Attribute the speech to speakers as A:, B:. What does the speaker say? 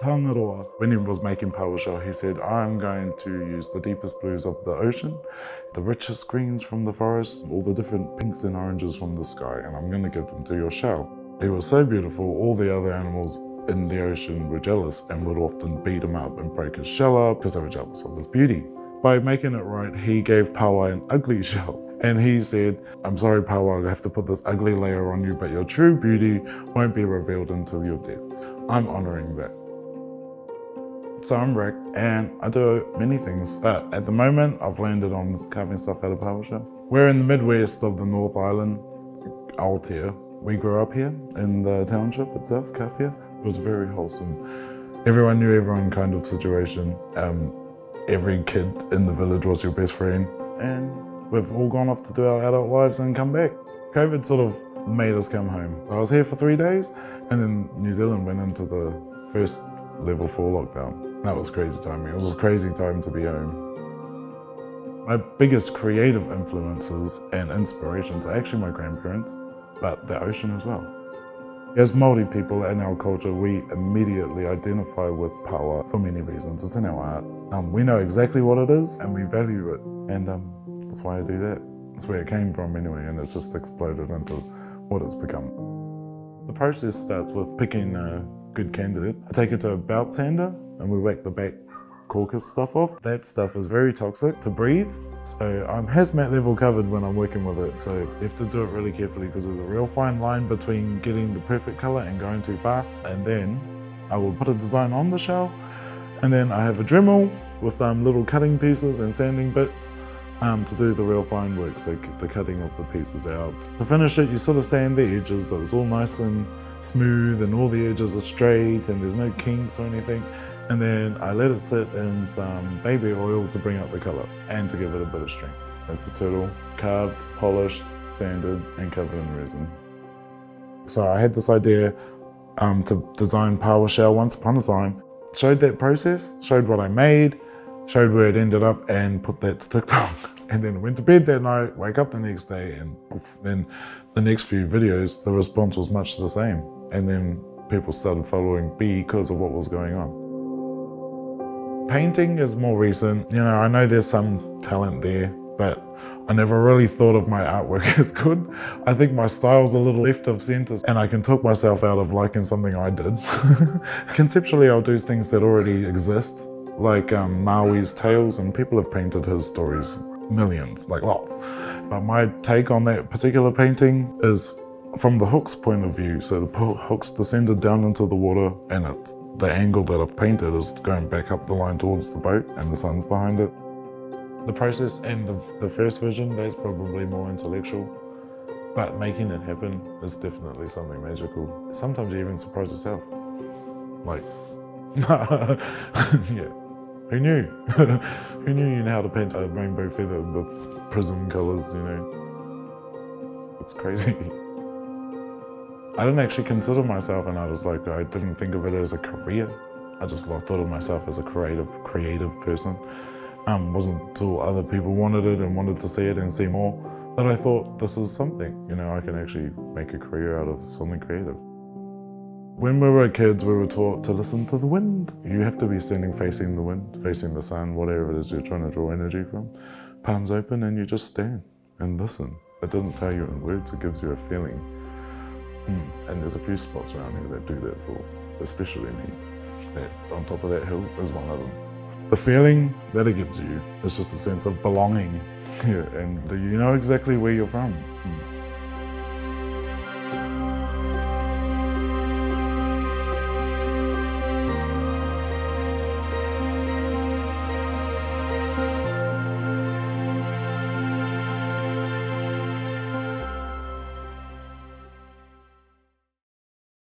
A: Tangaroa, when he was making PowerShell, he said, I'm going to use the deepest blues of the ocean, the richest greens from the forest, all the different pinks and oranges from the sky, and I'm going to give them to your shell. He was so beautiful, all the other animals in the ocean were jealous and would often beat him up and break his shell up because they were jealous of his beauty. By making it right, he gave Paua an ugly shell. And he said, I'm sorry Paua, I have to put this ugly layer on you, but your true beauty won't be revealed until your death. I'm honouring that. So I'm Rick, and I do many things, but at the moment I've landed on carving stuff out of PowerShell. We're in the Midwest of the North Island, Aotea. We grew up here in the township itself, Kawhia. It was very wholesome. Everyone knew everyone kind of situation. Every kid in the village was your best friend, and we've all gone off to do our adult lives and come back. COVID sort of made us come home. I was here for 3 days, and then New Zealand went into the first level 4 lockdown. That was crazy timing. It was a crazy time to be home. My biggest creative influences and inspirations are actually my grandparents, but the ocean as well. As Maori people in our culture, we immediately identify with Paua for many reasons. It's in our art. We know exactly what it is and we value it, and that's why I do that. That's where it came from anyway, and it's just exploded into what it's become. The process starts with picking a good candidate. I take it to a belt sander and we whack the back caucus stuff off. That stuff is very toxic to breathe, so I'm hazmat level covered when I'm working with it. So you have to do it really carefully because there's a real fine line between getting the perfect color and going too far. And then I will put a design on the shell, and then I have a Dremel with little cutting pieces and sanding bits to do the real fine work, so the cutting of the pieces out. To finish it, you sort of sand the edges so it's all nice and smooth and all the edges are straight and there's no kinks or anything. And then I let it sit in some baby oil to bring out the colour and to give it a bit of strength. It's a turtle, carved, polished, sanded and covered in resin. So I had this idea to design PowerShell once upon a time. Showed that process, showed what I made, showed where it ended up, and put that to TikTok. And then went to bed that night, wake up the next day, and poof, then the next few videos, the response was much the same. And then people started following because of what was going on. Painting is more recent. You know, I know there's some talent there, but I never really thought of my artwork as good. I think my style's a little left of centre, and I can talk myself out of liking something I did. Conceptually, I'll do things that already exist, like Maui's tales, and people have painted his stories, millions, like lots. But my take on that particular painting is from the hook's point of view. So the hook's descended down into the water, and the angle that I've painted is going back up the line towards the boat, and the sun's behind it. The process and the first vision, that's probably more intellectual, but making it happen is definitely something magical. Sometimes you even surprise yourself. Like, yeah. Who knew? Who knew you know how to paint a rainbow feather with prism colours, you know? It's crazy. I didn't actually consider myself an artist. Like, I didn't think of it as a career. I just thought of myself as a creative person. Wasn't until other people wanted it and wanted to see it and see more that I thought, this is something, you know, I can actually make a career out of something creative. When we were kids, we were taught to listen to the wind. You have to be standing facing the wind, facing the sun, whatever it is you're trying to draw energy from. Palms open, and you just stand and listen. It doesn't tell you in words, it gives you a feeling. And there's a few spots around here that do that for, especially me. That on top of that hill is one of them. The feeling that it gives you is just a sense of belonging. Yeah, and you know exactly where you're from.